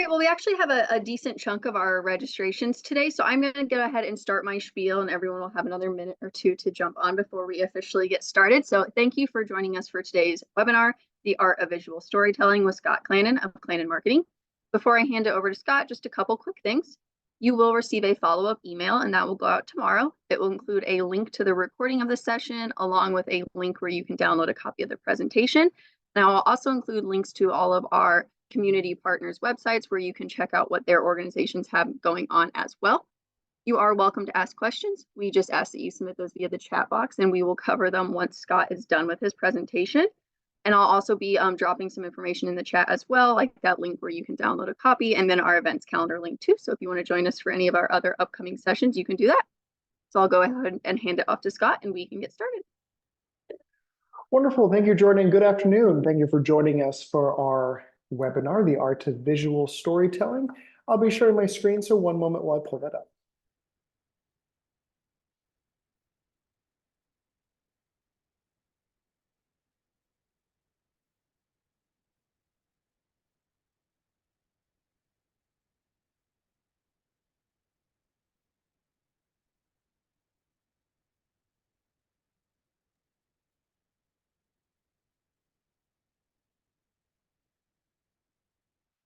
right, well, we actually have a decent chunk of our registrations today, so I'm going to go ahead and start my spiel, and everyone will have another minute or two to jump on before we officially get started. So thank you for joining us for today's webinar, The Art of Visual Storytelling with Scott Clanin of Clanin Marketing. Before I hand it over to Scott, just a couple quick things. You will receive a follow-up email, and that will go out tomorrow. It will include a link to the recording of the session, along with a link where you can download a copy of the presentation. And I will also include links to all of our community partners' websites where you can check out what their organizations have going on as well. You are welcome to ask questions. We just ask that you submit those via the chat box, and we will cover them once Scott is done with his presentation. And I'll also be dropping some information in the chat as well, like that link where you can download a copy, and then our events calendar link too. So if you want to join us for any of our other upcoming sessions, you can do that. So I'll go ahead and hand it off to Scott, and we can get started. Wonderful. Thank you, Jordan. Good afternoon. Thank you for joining us for our webinar, The Art of Visual Storytelling. I'll be sharing my screen, so one moment while I pull that up.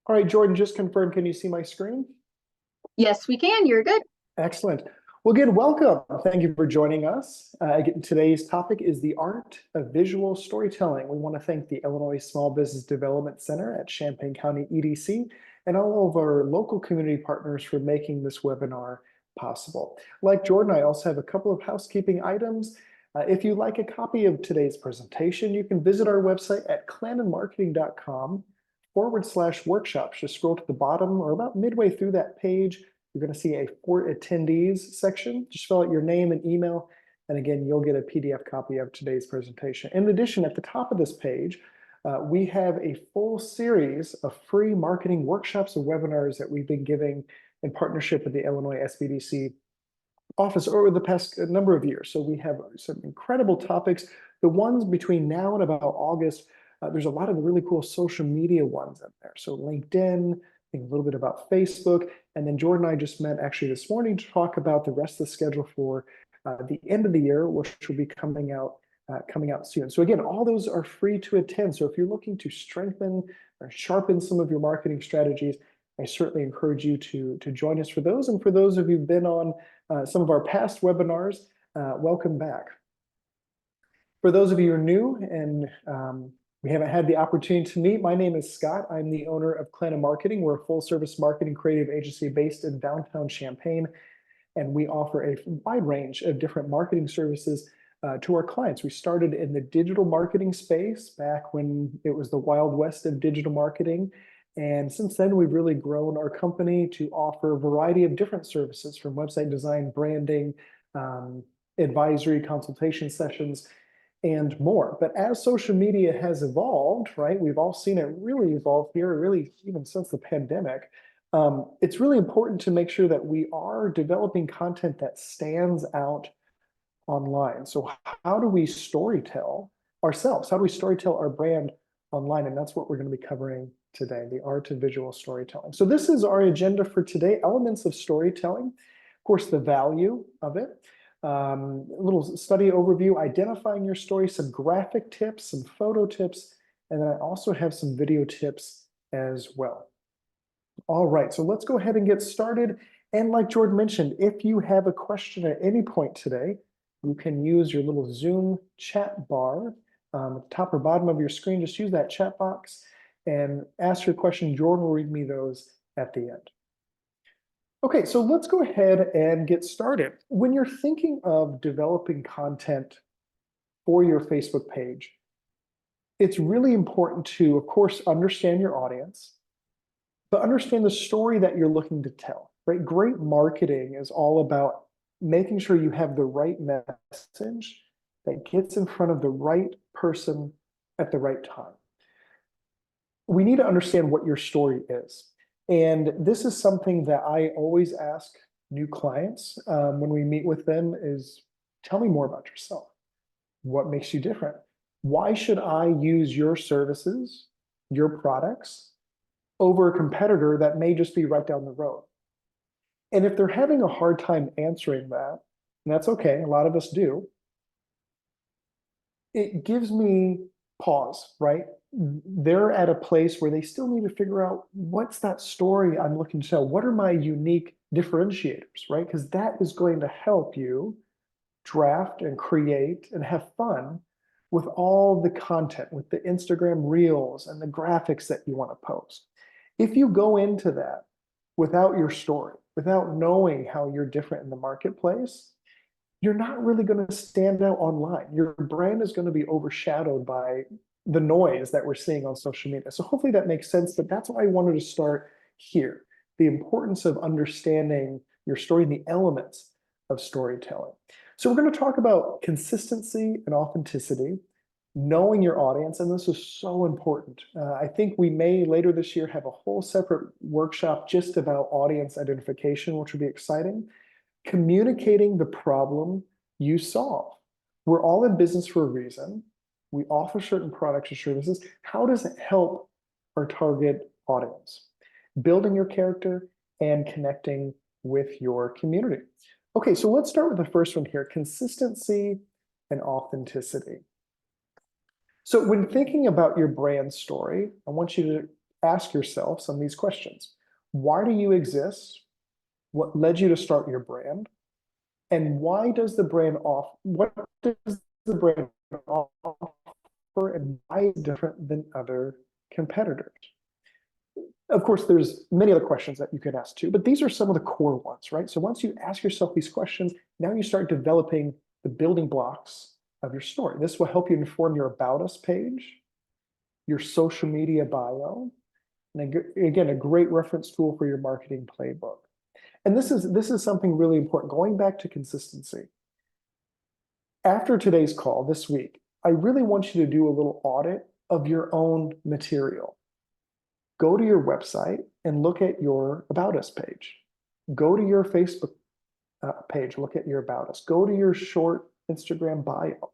All right, Jordan, just confirm, can you see my screen? Yes, we can. You're good. Excellent. Well, again, welcome. Thank you for joining us. Today's topic is the art of visual storytelling. We want to thank the Illinois Small Business Development Center at Champaign County EDC and all of our local community partners for making this webinar possible. Like Jordan, I also have a couple of housekeeping items. If you'd like a copy of today's presentation, you can visit our website at claninmarketing.com/workshops. Just scroll to the bottom or about midway through that page. You're going to see a For Attendees section. Just fill out your name and email, and again, you'll get a PDF copy of today's presentation. In addition, at the top of this page, we have a full series of free marketing workshops and webinars that we've been giving in partnership with the Illinois SBDC office over the past number of years. So we have some incredible topics. The ones between now and about August, there's a lot of really cool social media ones in there. So LinkedIn, a little bit about Facebook, and then Jordan and I just met actually this morning to talk about the rest of the schedule for the end of the year, which will be coming out soon. So again, all those are free to attend. So if you're looking to strengthen or sharpen some of your marketing strategies, I certainly encourage you to join us for those. And for those of you who've been on some of our past webinars, welcome back. For those of you who are new and we haven't had the opportunity to meet, my name is Scott. I'm the owner of Clanin Marketing. We're a full-service marketing creative agency based in downtown Champaign, and we offer a wide range of different marketing services to our clients. We started in the digital marketing space back when it was the Wild West of digital marketing, and since then we've really grown our company to offer a variety of different services, from website design, branding, advisory, consultation sessions, and more. But as social media has evolved, right, we've all seen it really evolve here, really even since the pandemic. It's really important to make sure that we are developing content that stands out online. So how do we storytell ourselves? How do we storytell our brand online? And that's what we're going to be covering today, the art of visual storytelling. So this is our agenda for today: elements of storytelling, of course, the value of it, a little study overview, identifying your story, some graphic tips, some photo tips, and then I also have some video tips as well. All right, so let's go ahead and get started. And like Jordan mentioned, if you have a question at any point today, you can use your little Zoom chat bar at the top or bottom of your screen. Just use that chat box and ask your question. Jordan will read me those at the end. Okay, so let's go ahead and get started. When you're thinking of developing content for your Facebook page, it's really important to, of course, understand your audience, but understand the story that you're looking to tell, right? Great marketing is all about making sure you have the right message that gets in front of the right person at the right time. We need to understand what your story is. And this is something that I always ask new clients when we meet with them is, tell me more about yourself. What makes you different? Why should I use your services, your products, over a competitor that may just be right down the road. And if they're having a hard time answering that, and that's okay, a lot of us do, it gives me pause, right? They're at a place where they still need to figure out what's that story I'm looking to tell? What are my unique differentiators, right? Because that is going to help you draft and create and have fun with all the content, with the Instagram reels and the graphics that you want to post. If you go into that without your story, without knowing how you're different in the marketplace, you're not really going to stand out online. Your brand is going to be overshadowed by the noise that we're seeing on social media. So hopefully that makes sense, but that's why I wanted to start here. The importance of understanding your story and the elements of storytelling. So we're going to talk about consistency and authenticity, knowing your audience, and this is so important. I think we may later this year have a whole separate workshop just about audience identification, which would be exciting. Communicating the problem you solve. We're all in business for a reason. We offer certain products or services. How does it help our target audience? Building your character and connecting with your community. Okay, so let's start with the first one here, consistency and authenticity. So when thinking about your brand story, I want you to ask yourself some of these questions. Why do you exist? What led you to start your brand? And why does the brand what does the brand offer and why is it different than other competitors? Of course, there's many other questions that you could ask too, but these are some of the core ones, right? So once you ask yourself these questions, now you start developing the building blocks of your story. This will help you inform your About Us page, your social media bio, and again, a great reference tool for your marketing playbook. And this is something really important. Going back to consistency. After today's call this week, I really want you to do a little audit of your own material. Go to your website and look at your About Us page. Go to your Facebook page, look at your About Us. Go to your short Instagram bio.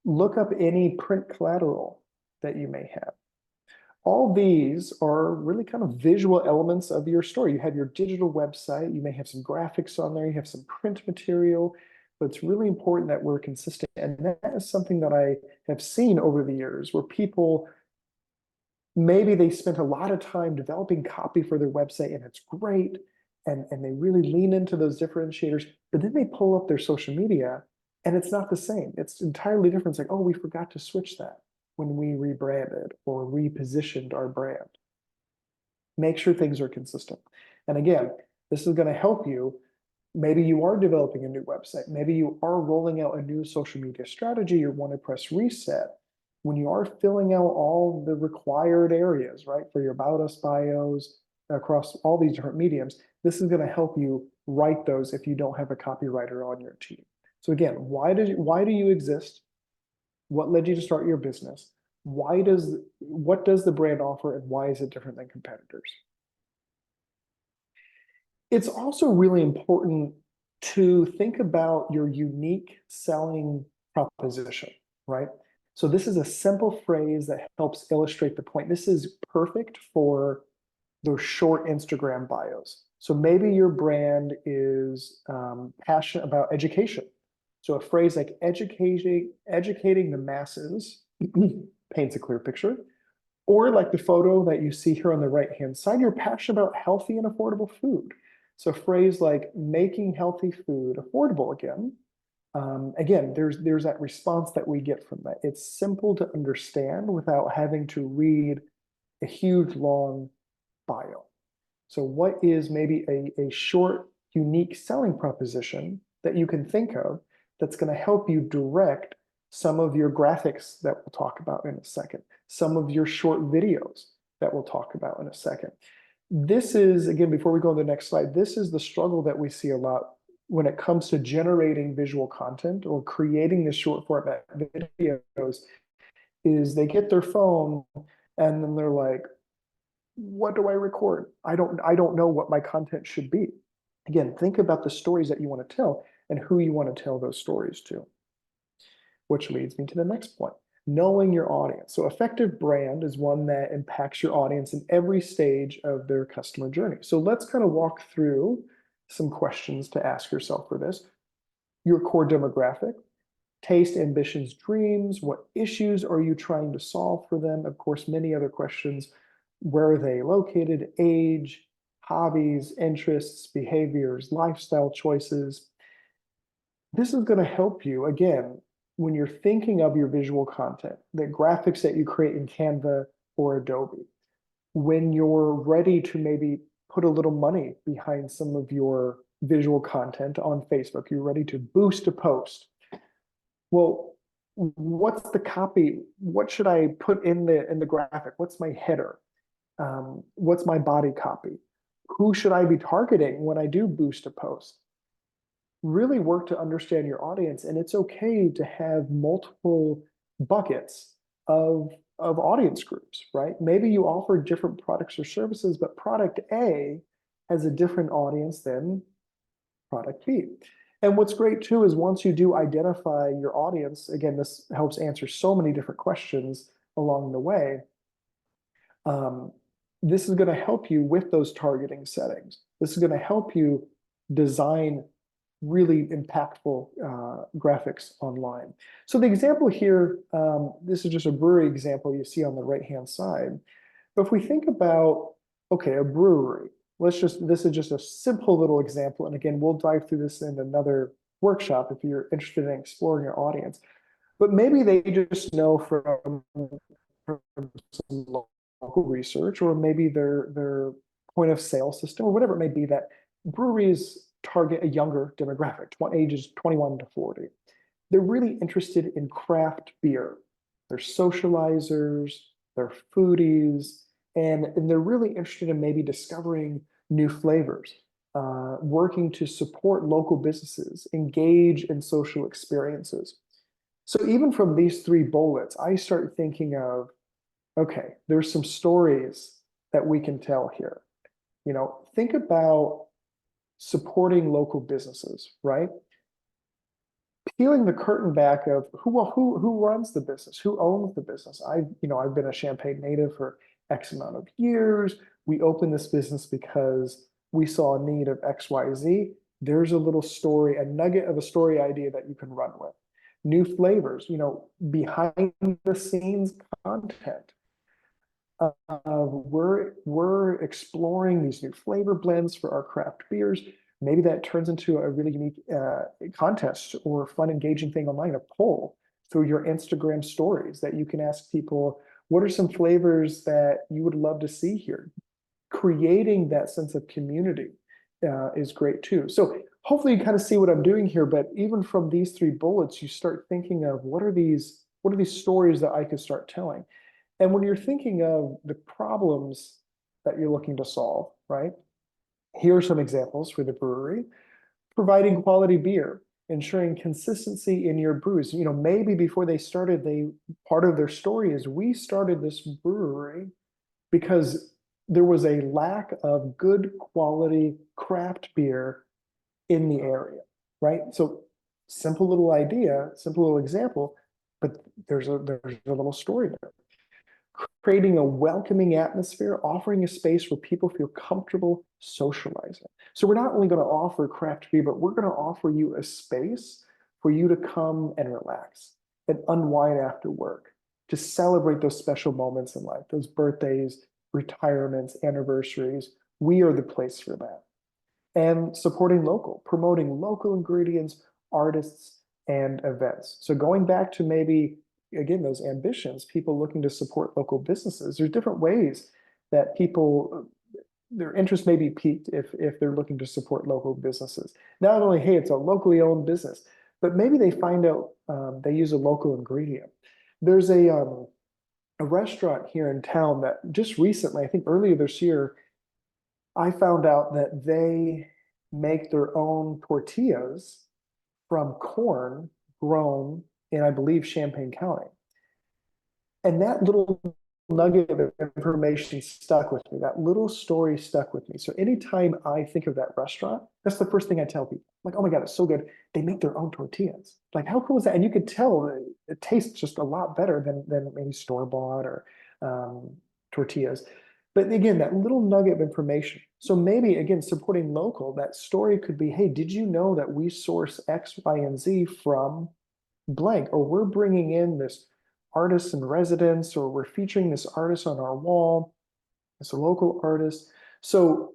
Look up any print collateral that you may have. All these are really kind of visual elements of your story. You have your digital website, you may have some graphics on there, you have some print material, but it's really important that we're consistent. And that is something that I have seen over the years where people, maybe they spent a lot of time developing copy for their website and it's great, and they really lean into those differentiators, but then they pull up their social media and it's not the same. It's entirely different. It's like, oh, we forgot to switch that when we rebranded or repositioned our brand. Make sure things are consistent. And again, this is going to help you. Maybe you are developing a new website. Maybe you are rolling out a new social media strategy. You want to press reset. When you are filling out all the required areas, right, for your About Us bios across all these different mediums, this is going to help you write those if you don't have a copywriter on your team. So again, why do you exist? What led you to start your business? What does the brand offer and why is it different than competitors? It's also really important to think about your unique selling proposition, right? So this is a simple phrase that helps illustrate the point. This is perfect for those short Instagram bios. So maybe your brand is passionate about education. So a phrase like educating the masses paints a clear picture. Or like the photo that you see here on the right-hand side, you're passionate about healthy and affordable food. So a phrase like making healthy food affordable again. Again, there's that response that we get from that. It's simple to understand without having to read a huge long bio. So what is maybe a short, unique selling proposition that you can think of that's going to help you direct some of your graphics that we'll talk about in a second, some of your short videos that we'll talk about in a second. This is, again, before we go to the next slide, this is the struggle that we see a lot when it comes to generating visual content or creating the short format videos, is they get their phone and then they're like, what do I record? I don't know what my content should be. Again, think about the stories that you want to tell and who you want to tell those stories to. Which leads me to the next point. knowing your audience. So effective brand is one that impacts your audience in every stage of their customer journey. So let's kind of walk through some questions to ask yourself for this. Your core demographic, taste, ambitions, dreams, what issues are you trying to solve for them? Of course, many other questions. Where are they located? Age, hobbies, interests, behaviors, lifestyle choices. This is going to help you, again, when you're thinking of your visual content, the graphics that you create in Canva or Adobe, when you're ready to maybe put a little money behind some of your visual content on Facebook, you're ready to boost a post. Well, what's the copy? What should I put in the graphic? What's my header? What's my body copy? Who should I be targeting when I do boost a post? Really work to understand your audience, and it's okay to have multiple buckets of audience groups, right? Maybe you offer different products or services, but product A has a different audience than product B. And what's great too is once you do identify your audience, again, this helps answer so many different questions along the way. This is going to help you with those targeting settings. This is going to help you design really impactful graphics online. So the example here, this is just a brewery example you see on the right-hand side. But if we think about, okay, a brewery, this is just a simple little example. And again, we'll dive through this in another workshop if you're interested in exploring your audience. But maybe they just know from some local research, or maybe their point of sale system, or whatever it may be, that breweries target a younger demographic, ages 21 to 40. They're really interested in craft beer. They're socializers, they're foodies, and they're really interested in maybe discovering new flavors, working to support local businesses, engage in social experiences. So even from these three bullets, I start thinking of, okay, there's some stories that we can tell here. Think about supporting local businesses, right? Peeling the curtain back of who runs the business, who owns the business. I've been a Champaign native for X amount of years. We opened this business because we saw a need of XYZ. There's a little story, a nugget of a story idea that you can run with. New flavors, behind the scenes content. We're exploring these new flavor blends for our craft beers. Maybe that turns into a really unique contest or fun, engaging thing online, a poll through your Instagram stories that you can ask people, what are some flavors that you would love to see here? Creating that sense of community is great too. So hopefully you kind of see what I'm doing here, but even from these three bullets, you start thinking of what are these stories that I could start telling? And when you're thinking of the problems that you're looking to solve, right? Here are some examples for the brewery. Providing quality beer, ensuring consistency in your brews. Maybe before they started, part of their story is we started this brewery because there was a lack of good quality craft beer in the area, right? So simple little idea, simple little example, but there's a little story there. Creating a welcoming atmosphere, offering a space where people feel comfortable socializing. So we're not only going to offer craft beer, but we're going to offer you a space for you to come and relax and unwind after work, to celebrate those special moments in life, those birthdays, retirements, anniversaries. We are the place for that. And supporting local, promoting local ingredients, artists, and events. So going back to maybe, again, those ambitions, people looking to support local businesses, there's different ways that their interest may be piqued if they're looking to support local businesses. Not only, hey, it's a locally owned business, but maybe they find out they use a local ingredient. There's a restaurant here in town that just recently, I think earlier this year, I found out that they make their own tortillas from corn grown in, I believe, Champaign County. And that little nugget of information stuck with me. That little story stuck with me. So anytime I think of that restaurant, that's the first thing I tell people. I'm like, oh my God, it's so good. They make their own tortillas. Like, how cool is that? And you could tell it tastes just a lot better than maybe store-bought or tortillas. But again, that little nugget of information. So maybe, again, supporting local, that story could be, hey, did you know that we source X, Y, and Z from blank? Or we're bringing in this artist in residence, or we're featuring this artist on our wall. It's a local artist. So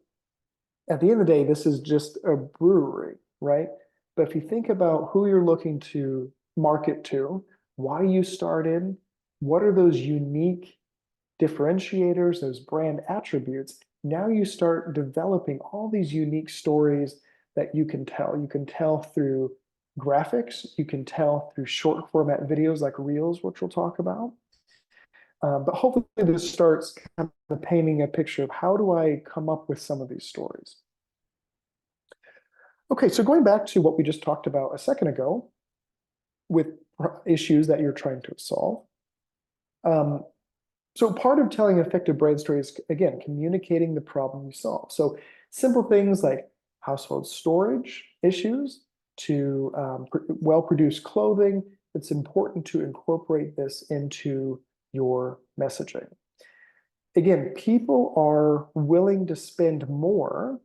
at the end of the day, this is just a brewery, right? But if you think about who you're looking to market to, why you started, what are those unique differentiators, those brand attributes, now you start developing all these unique stories that you can tell. You can tell through graphics, you can tell through short format videos like Reels, which we'll talk about. But hopefully this starts kind of painting a picture of how do I come up with some of these stories. Okay, so going back to what we just talked about a second ago with issues that you're trying to solve. So part of telling an effective brand story is, again, communicating the problem you solve. So simple things like household storage issues to well-produced clothing, it's important to incorporate this into your messaging. Again, people are willing to spend more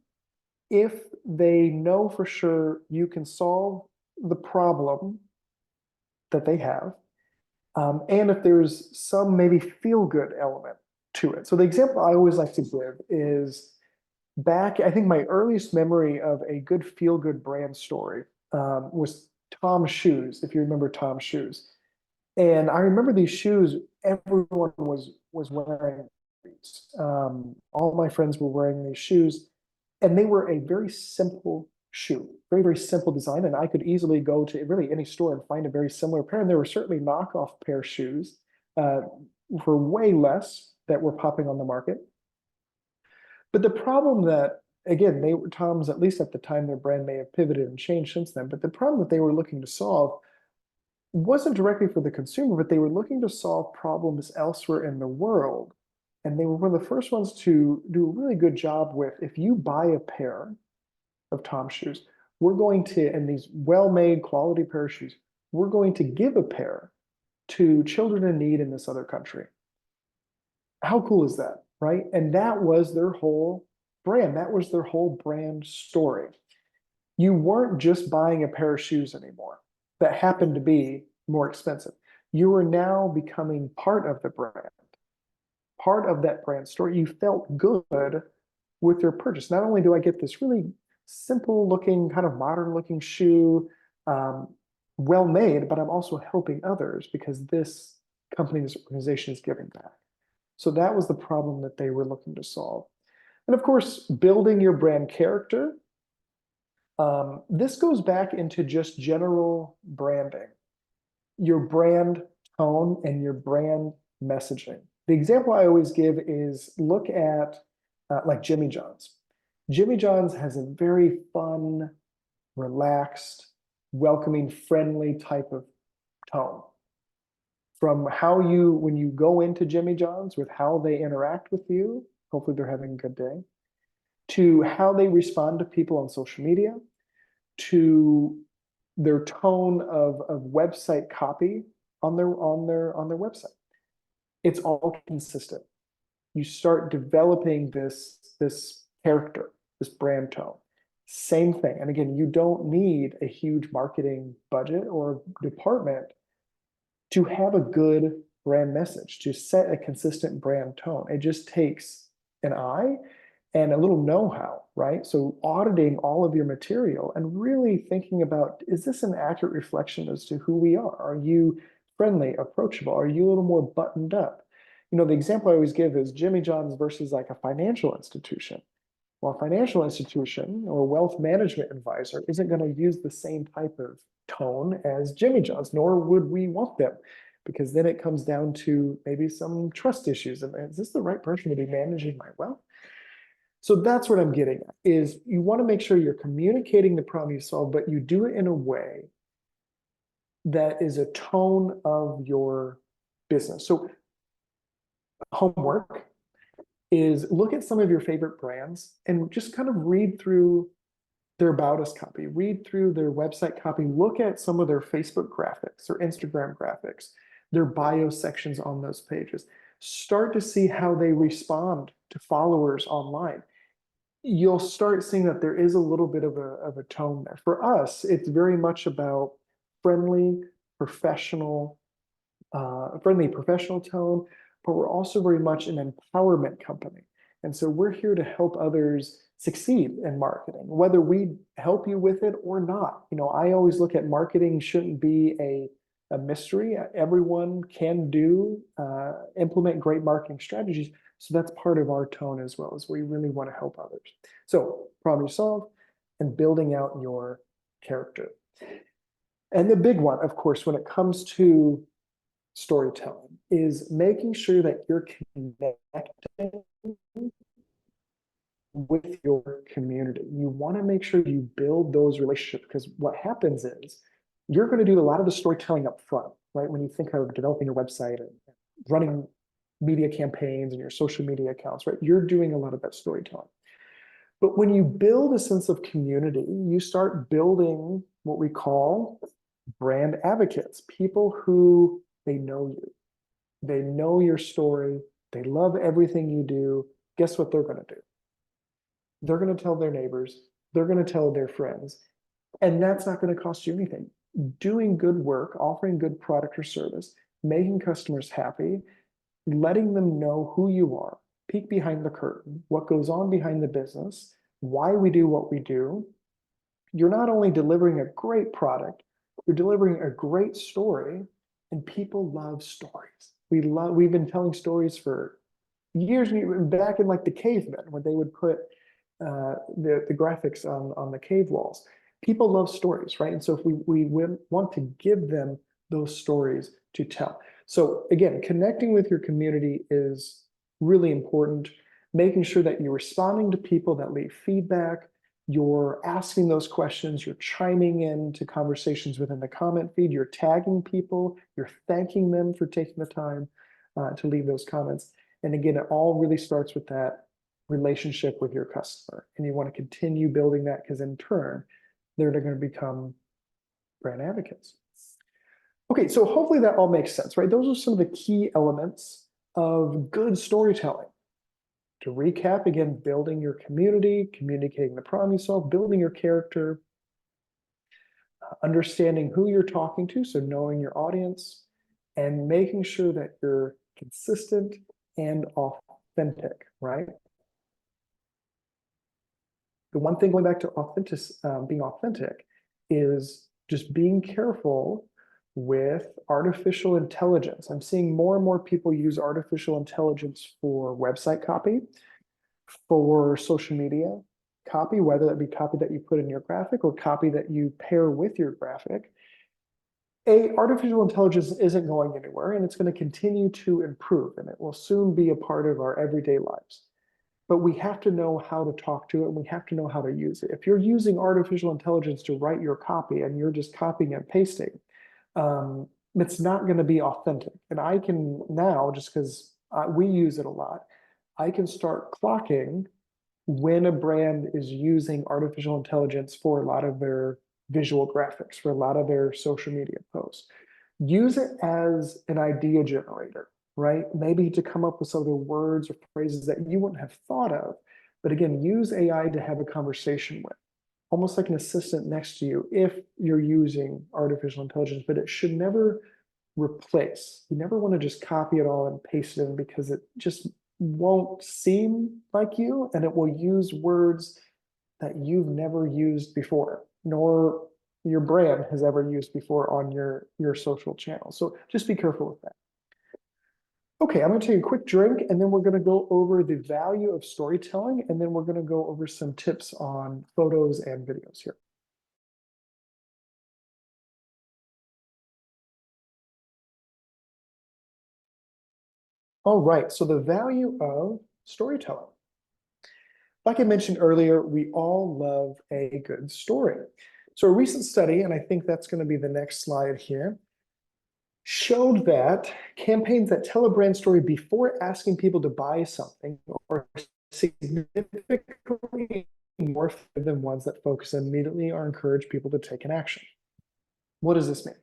if they know for sure you can solve the problem that they have. And if there's some maybe feel-good element to it. So the example I always like to give is back, I think my earliest memory of a good feel-good brand story was Tom's shoes, if you remember Tom's shoes. And I remember these shoes, everyone was wearing these. All my friends were wearing these shoes, and they were a very simple shoe, very, very simple design. And I could easily go to really any store and find a very similar pair. And there were certainly knockoff pair shoes for way less that were popping on the market. But the problem that, again, they were Tom's, at least at the time, their brand may have pivoted and changed since then. But the problem that they were looking to solve wasn't directly for the consumer, but they were looking to solve problems elsewhere in the world. And they were one of the first ones to do a really good job with, if you buy a pair of Tom's shoes, we're going to, and these well-made quality pair of shoes, we're going to give a pair to children in need in this other country. How cool is that, right? And that was their whole brand. That was their whole brand story. You weren't just buying a pair of shoes anymore that happened to be more expensive. You are now becoming part of the brand, part of that brand story. You felt good with your purchase. Not only do I get this really simple looking, kind of modern looking shoe, well made, but I'm also helping others because this company, this organization is giving back. So that was the problem that they were looking to solve. And of course, building your brand character. This goes back into just general branding, your brand tone and your brand messaging. The example I always give is look at like Jimmy John's. Jimmy John's has a very fun, relaxed, welcoming, friendly type of tone. From how you, when you go into Jimmy John's, with how they interact with you, hopefully they're having a good day, to how they respond to people on social media, to their tone of website copy on their website. It's all consistent. You start developing this character, this brand tone. Same thing. And again, you don't need a huge marketing budget or department to have a good brand message, to set a consistent brand tone. It just takes an eye and a little know-how, right? So auditing all of your material and really thinking about, is this an accurate reflection as to who we are? Are you friendly, approachable? Are you a little more buttoned up? You know, the example I always give is Jimmy John's versus like a financial institution. Well, a financial institution or a wealth management advisor isn't going to use the same type of tone as Jimmy John's, nor would we want them, because then it comes down to maybe some trust issues. And is this the right person to be managing my wealth? So that's what I'm getting at, is you want to make sure you're communicating the problem you solve, but you do it in a way that is a tone of your business. So homework is look at some of your favorite brands and just kind of read through their about us copy, read through their website copy, look at some of their Facebook graphics or Instagram graphics, their bio sections on those pages. Start to see how they respond to followers online. You'll start seeing that there is a little bit of a tone there. For us, it's very much about friendly, professional, professional tone, but we're also very much an empowerment company. And so we're here to help others succeed in marketing, whether we help you with it or not. I always look at marketing shouldn't be a mystery. Everyone can implement great marketing strategies. So that's part of our tone as well, as we really want to help others. So problem solve and building out your character. And the big one, of course, when it comes to storytelling is making sure that you're connecting with your community. You want to make sure you build those relationships, because what happens is you're going to do a lot of the storytelling up front, right? When you think of developing your website and running media campaigns and your social media accounts, right? You're doing a lot of that storytelling. But when you build a sense of community, you start building what we call brand advocates, people who they know you. They know your story. They love everything you do. Guess what they're going to do? They're going to tell their neighbors. They're going to tell their friends. And that's not going to cost you anything. Doing good work, offering good product or service, making customers happy, letting them know who you are, peek behind the curtain, what goes on behind the business, why we do what we do. You're not only delivering a great product, you're delivering a great story, and people love stories. We've been telling stories for years, back in like the cavemen, when they would put the graphics on the cave walls. People love stories, right? And so if we want to give them those stories to tell. So again, connecting with your community is really important. Making sure that you're responding to people that leave feedback, you're asking those questions, you're chiming in to conversations within the comment feed, you're tagging people, you're thanking them for taking the time to leave those comments. And again, it all really starts with that relationship with your customer. And you want to continue building that, because in turn, they're going to become brand advocates. Okay, so hopefully that all makes sense, right? Those are some of the key elements of good storytelling. To recap, again, building your community, communicating the problem you solve, building your character, understanding who you're talking to, so knowing your audience, and making sure that you're consistent and authentic, right? The one thing going back to being authentic is just being careful with artificial intelligence. I'm seeing more and more people use artificial intelligence for website copy, for social media copy, whether that be copy that you put in your graphic or copy that you pair with your graphic. Artificial intelligence isn't going anywhere, and it's going to continue to improve, and it will soon be a part of our everyday lives. But we have to know how to talk to it, and we have to know how to use it. If you're using artificial intelligence to write your copy and you're just copying and pasting, it's not going to be authentic. And I can now, just because we use it a lot, I can start clocking when a brand is using artificial intelligence for a lot of their visual graphics, for a lot of their social media posts. Use it as an idea generator, right? Maybe to come up with some of the words or phrases that you wouldn't have thought of. But again, use AI to have a conversation with, almost like an assistant next to you if you're using artificial intelligence, but it should never replace. You never want to just copy it all and paste it in, because it just won't seem like you, and it will use words that you've never used before, nor your brand has ever used before on your social channel. So just be careful with that. Okay, I'm going to take a quick drink, and then we're going to go over the value of storytelling, and then we're going to go over some tips on photos and videos here. All right, so the value of storytelling. Like I mentioned earlier, we all love a good story. So a recent study, and I think that's going to be the next slide here, showed that campaigns that tell a brand story before asking people to buy something are significantly more effective than ones that focus immediately or encourage people to take an action. What does this mean?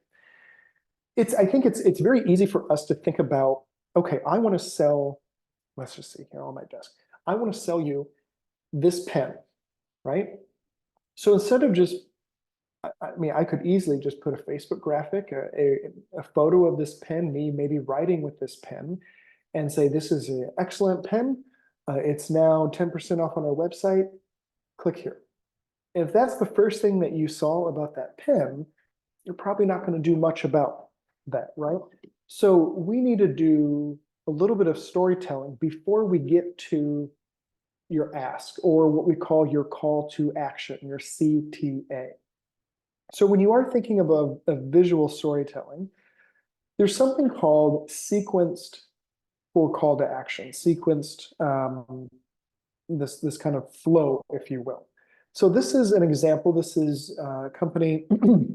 I think it's very easy for us to think about, okay, I want to sell, let's just see here on my desk. I want to sell you this pen, right? So instead of just, I mean, I could easily just put a Facebook graphic, a photo of this pen, me maybe writing with this pen, and say, this is an excellent pen. It's now 10% off on our website. Click here. If that's the first thing that you saw about that pen, you're probably not going to do much about that, right? So we need to do a little bit of storytelling before we get to your ask, or what we call your call to action, your CTA. So when you are thinking of a visual storytelling, there's something called sequenced for call to action, sequenced this kind of flow, if you will. So this is an example. This is company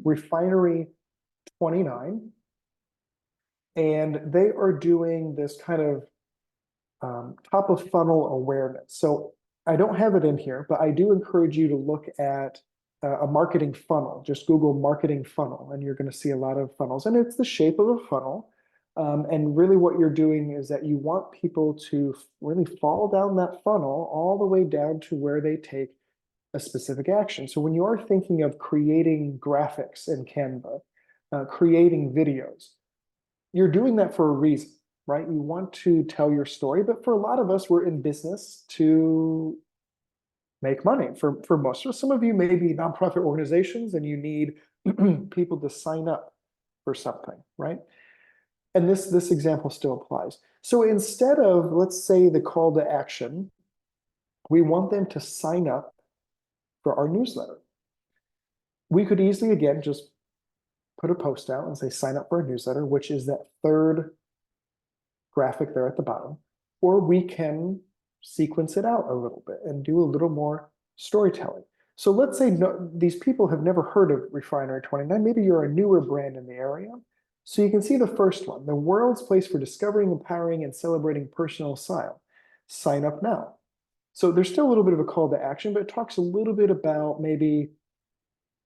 Refinery 29, and they are doing this kind of top of funnel awareness. So I don't have it in here, but I do encourage you to look at a marketing funnel. Just Google marketing funnel, and you're going to see a lot of funnels, and it's the shape of a funnel. And really what you're doing is that you want people to really fall down that funnel all the way down to where they take a specific action. So when you are thinking of creating graphics in Canva, creating videos, you're doing that for a reason, right? You want to tell your story, but for a lot of us, we're in business to make money. For most of us, some of you may be nonprofit organizations and you need people to sign up for something, right? And this example still applies. So instead of, let's say, the call to action, we want them to sign up for our newsletter. We could easily, again, just put a post out and say, sign up for a newsletter, which is that third graphic there at the bottom. Or we can sequence it out a little bit and do a little more storytelling. So let's say these people have never heard of Refinery 29. Maybe you're a newer brand in the area. So you can see the first one, the world's place for discovering, empowering, and celebrating personal style. Sign up now. So there's still a little bit of a call to action, but it talks a little bit about maybe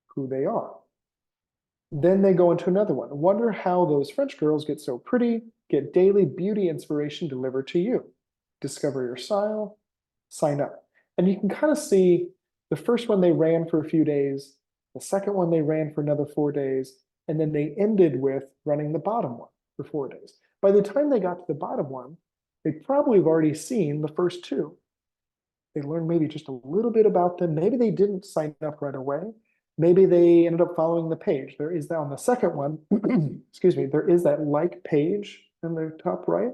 who they are. Then they go into another one. Wonder how those French girls get so pretty, get daily beauty inspiration delivered to you. Discover your style, sign up. And you can kind of see the first one they ran for a few days, the second one they ran for another 4 days, and then they ended with running the bottom one for 4 days. By the time they got to the bottom one, they probably have already seen the first two. They learned maybe just a little bit about them. Maybe they didn't sign up right away. Maybe they ended up following the page. There is that on the second one, excuse me, there is that like page in the top right.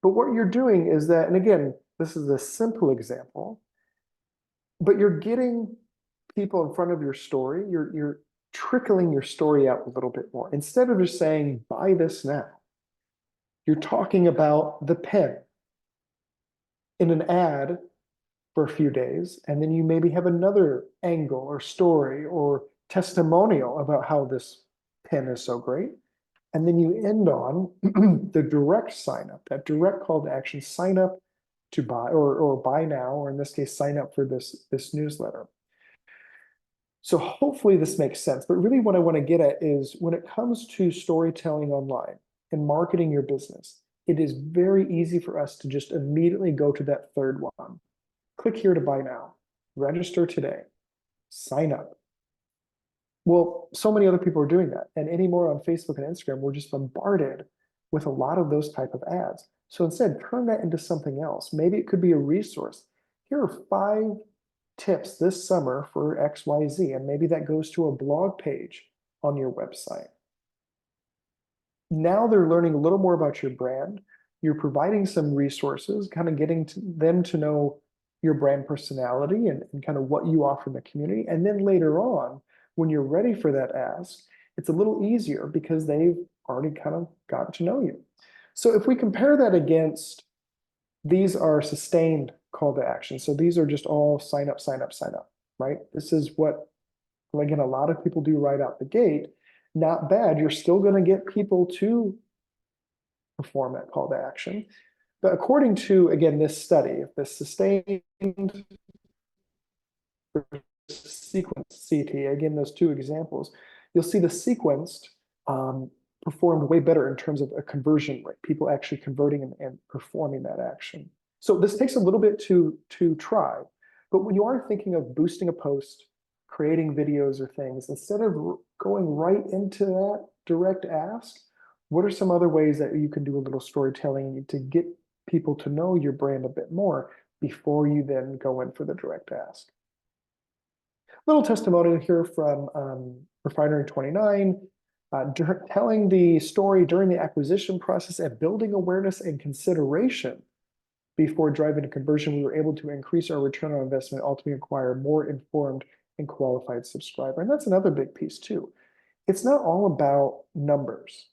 But what you're doing is that, and again, this is a simple example, but you're getting people in front of your story. You're trickling your story out a little bit more. Instead of just saying, buy this now, you're talking about the pen in an ad for a few days, and then you maybe have another angle or story or testimonial about how this pen is so great. And then you end on the direct sign up, that direct call to action, sign up to buy or buy now, or in this case, sign up for this newsletter. So hopefully this makes sense. But really what I want to get at is when it comes to storytelling online and marketing your business, it is very easy for us to just immediately go to that third one. Click here to buy now, register today, sign up. Well, so many other people are doing that. And anymore on Facebook and Instagram, we're just bombarded with a lot of those type of ads. So instead, turn that into something else. Maybe it could be a resource. Here are 5 tips this summer for XYZ, and maybe that goes to a blog page on your website. Now they're learning a little more about your brand. You're providing some resources, kind of getting them to know your brand personality and kind of what you offer in the community. And then later on, when you're ready for that ask, it's a little easier because they've already kind of gotten to know you. So if we compare that against, these are sustained call to action. So these are just all sign up, sign up, sign up, right? This is what, again, a lot of people do right out the gate. not bad. You're still going to get people to perform that call to action. But according to, again, this study, the sustained sequence CT, again, those two examples, you'll see the sequenced performed way better in terms of a conversion rate, people actually converting and performing that action. So this takes a little bit to try, but when you are thinking of boosting a post, creating videos or things, instead of going right into that direct ask, what are some other ways that you can do a little storytelling to get people to know your brand a bit more before you then go in for the direct ask? Little testimonial here from Refinery 29, telling the story during the acquisition process and building awareness and consideration before driving to conversion, we were able to increase our return on investment, ultimately acquire more informed and qualified subscriber. And that's another big piece too. It's not all about numbers.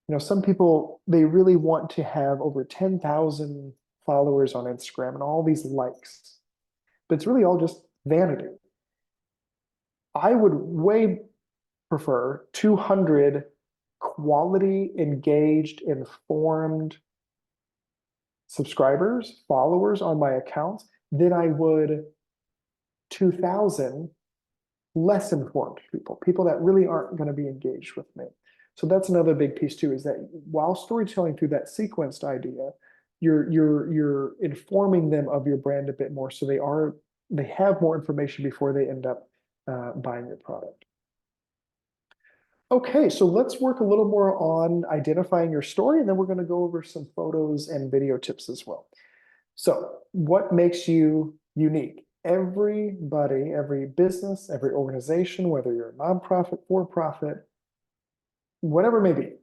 You know, some people, they really want to have over 10,000 followers on Instagram and all these likes, but it's really all just vanity. I would way prefer 200 quality, engaged, informed subscribers, followers on my accounts than I would 2,000 less informed people, people that really aren't going to be engaged with me. So that's another big piece too, is that while storytelling through that sequenced idea, you're informing them of your brand a bit more, so they have more information before they end up buying your product. Okay, so let's work a little more on identifying your story, and then we're going to go over some photos and video tips as well. So what makes you unique? Everybody, every business, every organization, whether you're a nonprofit, for-profit, whatever it may be,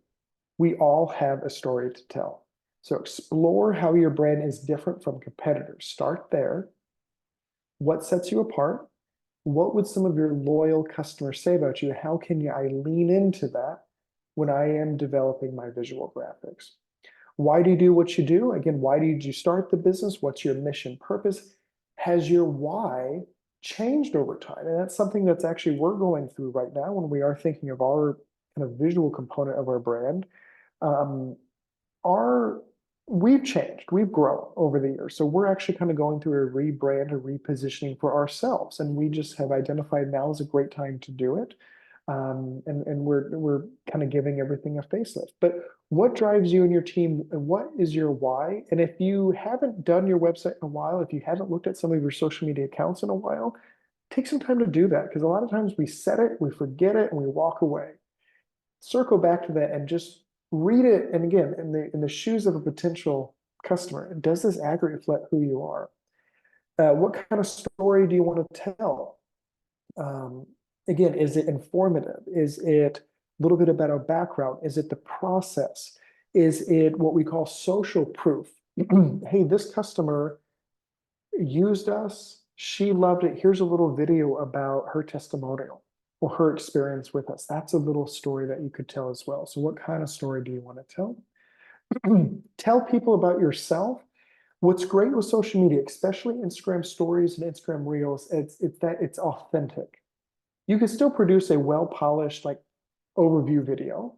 we all have a story to tell. So explore how your brand is different from competitors. Start there. What sets you apart? What would some of your loyal customers say about you? How can I lean into that when I am developing my visual graphics? Why do you do what you do? Again, why did you start the business? What's your mission purpose? Has your why changed over time? And that's something that's actually we're going through right now when we are thinking of our kind of visual component of our brand. We've changed, we've grown over the years. So we're actually kind of going through a rebrand, a repositioning for ourselves. And we just have identified now is a great time to do it. And we're kind of giving everything a facelift. But what drives you and your team, and what is your why? And if you haven't done your website in a while, if you haven't looked at some of your social media accounts in a while, take some time to do that, because a lot of times we set it, we forget it, and we walk away. Circle back to that and just read it. And again, in the shoes of a potential customer, does this accurately reflect who you are? What kind of story do you want to tell? Again, is it informative? Is it a little bit about our background? Is it the process? Is it what we call social proof? Hey, this customer used us. She loved it. Here's a little video about her testimonial or her experience with us. That's a little story that you could tell as well. So what kind of story do you want to tell? Tell people about yourself. What's great with social media, especially Instagram stories and Instagram reels, it's that it's authentic. You can still produce a well-polished like overview video,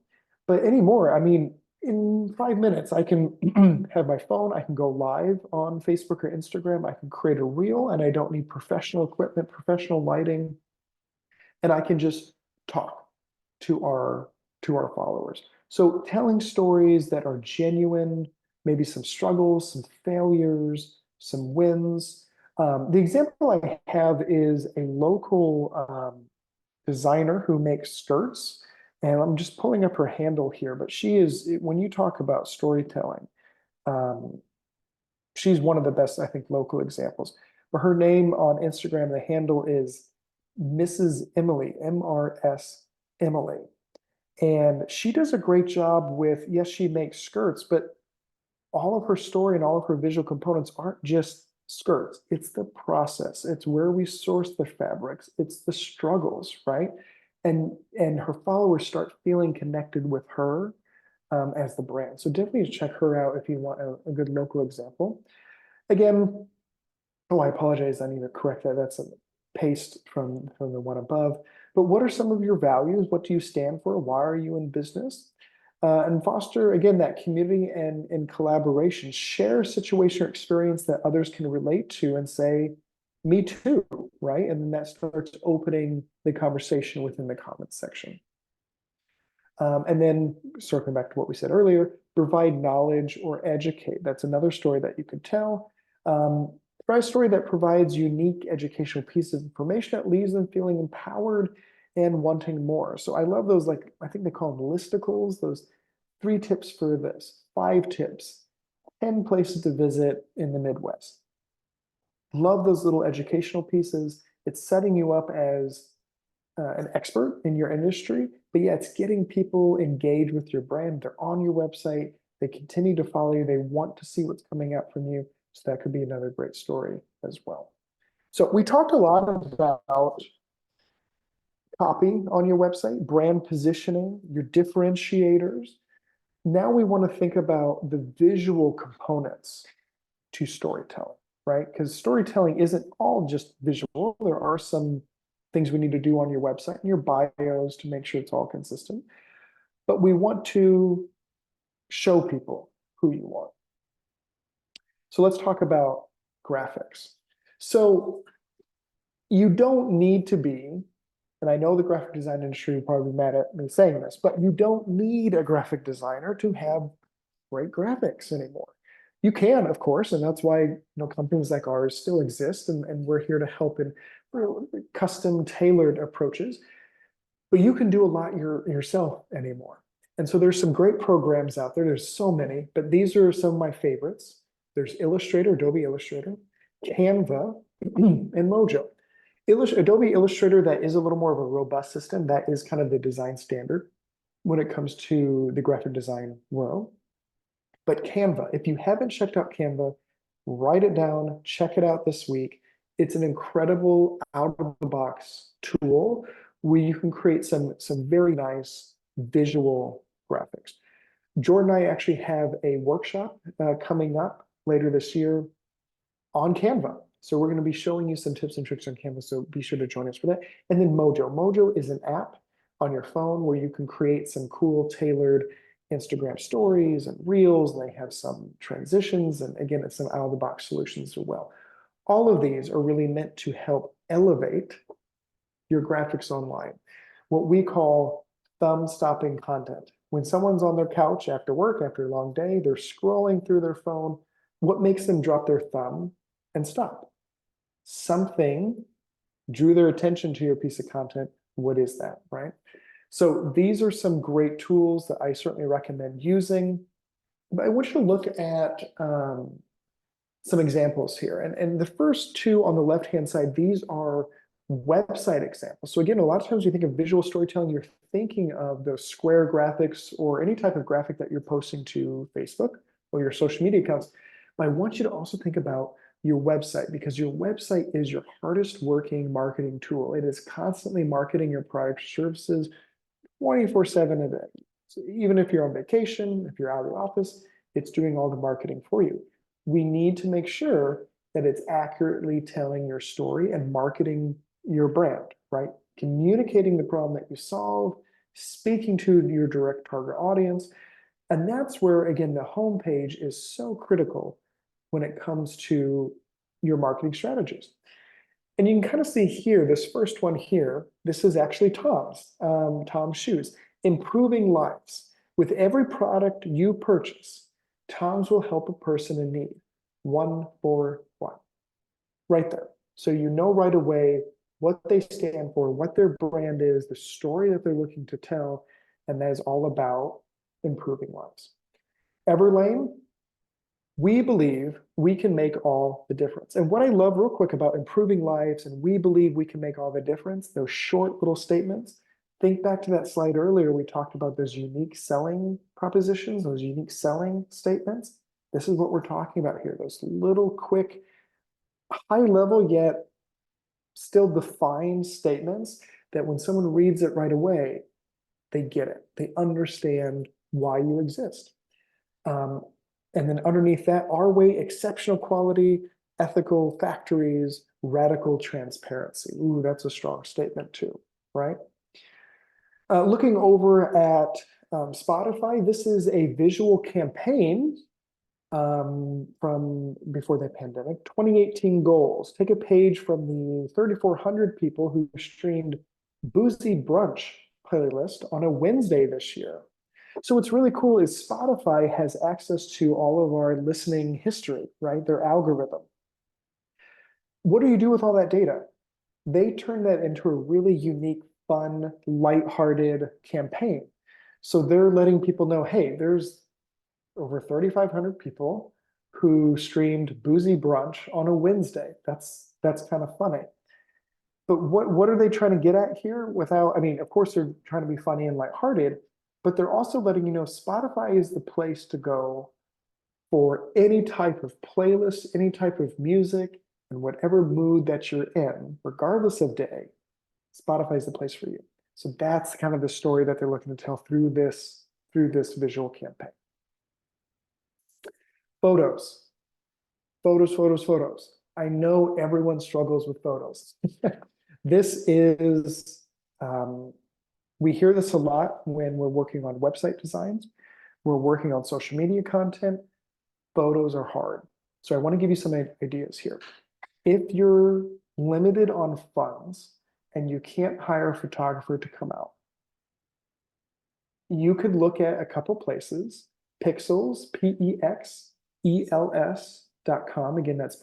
but anymore, I mean, in 5 minutes, I can have my phone, I can go live on Facebook or Instagram, I can create a reel, and I don't need professional equipment, professional lighting, and I can just talk to our followers. So telling stories that are genuine, maybe some struggles, some failures, some wins. The example I have is a local designer who makes skirts. And I'm just pulling up her handle here, but she is, when you talk about storytelling, she's one of the best, I think, local examples. But her name on Instagram, the handle is Mrs. Emily, MRS Emily. And she does a great job with, yes, she makes skirts, but all of her story and all of her visual components aren't just skirts. It's the process. It's where we source the fabrics. It's the struggles, right? And her followers start feeling connected with her as the brand. So definitely check her out if you want a good local example. Again, oh, I apologize. I need to correct that. That's a paste from the one above. But what are some of your values? What do you stand for? Why are you in business? And foster, again, that community and collaboration. Share a situation or experience that others can relate to and say, me too, right? And then that starts opening the conversation within the comments section. And then circling back to what we said earlier, provide knowledge or educate. That's another story that you could tell. Try a story that provides unique educational pieces of information that leaves them feeling empowered and wanting more. So I love those, like, I think they call them listicles, those 3 tips for this, 5 tips, 10 places to visit in the Midwest. Love those little educational pieces. It's setting you up as an expert in your industry, but yeah, it's getting people engaged with your brand. They're on your website. They continue to follow you. They want to see what's coming out from you. So that could be another great story as well. So we talked a lot about copy on your website, brand positioning, your differentiators. Now we want to think about the visual components to storytelling, right? Because storytelling isn't all just visual. There are some things we need to do on your website and your bios to make sure it's all consistent. But we want to show people who you are. So let's talk about graphics. So you don't need to be, and I know the graphic design industry will probably be mad at me saying this, but you don't need a graphic designer to have great graphics anymore. You can, of course, and that's why companies like ours still exist, and we're here to help in custom tailored approaches. But you can do a lot yourself anymore. And so there's some great programs out there. There's so many, but these are some of my favorites. There's Illustrator, Adobe Illustrator, Canva, and Mojo. Adobe Illustrator, that is a little more of a robust system. That is kind of the design standard when it comes to the graphic design world. But Canva, if you haven't checked out Canva, write it down, check it out this week. It's an incredible out-of-the-box tool where you can create some very nice visual graphics. Jordan and I actually have a workshop coming up later this year on Canva. So we're going to be showing you some tips and tricks on Canva, so be sure to join us for that. And then Mojo. Mojo is an app on your phone where you can create some cool tailored Instagram stories and reels, and they have some transitions, and again, it's some out-of-the-box solutions as well. All of these are really meant to help elevate your graphics online, what we call thumb-stopping content. When someone's on their couch after work, after a long day, they're scrolling through their phone, what makes them drop their thumb and stop? Something drew their attention to your piece of content. What is that, right? So these are some great tools that I certainly recommend using. But I want you to look at some examples here. And the first 2 on the left-hand side, these are website examples. So again, a lot of times you think of visual storytelling, you're thinking of those square graphics or any type of graphic that you're posting to Facebook or your social media accounts. But I want you to also think about your website, because your website is your hardest working marketing tool. It is constantly marketing your products or services 24/7 a day. So even if you're on vacation, if you're out of the office, it's doing all the marketing for you. We need to make sure that it's accurately telling your story and marketing your brand, right? Communicating the problem that you solve, speaking to your direct target audience. And that's where, again, the homepage is so critical when it comes to your marketing strategies. And you can kind of see here, this first one here, this is actually Tom's shoes. Improving lives. With every product you purchase, Tom's will help a person in need. 1 for 1. Right there. So you know right away what they stand for, what their brand is, the story that they're looking to tell, and that is all about improving lives. Everlane, we believe we can make all the difference. And what I love real quick about improving lives and we believe we can make all the difference, those short little statements, think back to that slide earlier, we talked about those unique selling propositions, those unique selling statements. This is what we're talking about here, those little quick, high level yet still defined statements that when someone reads it right away, they get it. They understand why you exist. And then underneath that, our way, exceptional quality, ethical factories, radical transparency. Ooh, that's a strong statement too. right? Looking over at Spotify, this is a visual campaign from before the pandemic. 2018 goals. Take a page from the 3,400 people who streamed Boozy Brunch playlist on a Wednesday this year. So what's really cool is Spotify has access to all of our listening history, right? Their algorithm. What do you do with all that data? They turn that into a really unique, fun, lighthearted campaign. So they're letting people know, hey, there's over 3,500 people who streamed Boozy Brunch on a Wednesday. That's kind of funny. But what are they trying to get at here without, I mean, of course they're trying to be funny and lighthearted, but they're also letting you know Spotify is the place to go for any type of playlist, any type of music, and whatever mood that you're in, regardless of day, Spotify is the place for you. So that's kind of the story that they're looking to tell through this visual campaign. Photos, photos, photos, photos. I know everyone struggles with photos. This is, we hear this a lot when we're working on website designs, we're working on social media content, photos are hard. So I want to give you some ideas here. If you're limited on funds and you can't hire a photographer to come out, you could look at a couple places, Pixels, PEXELS.com. Again, that's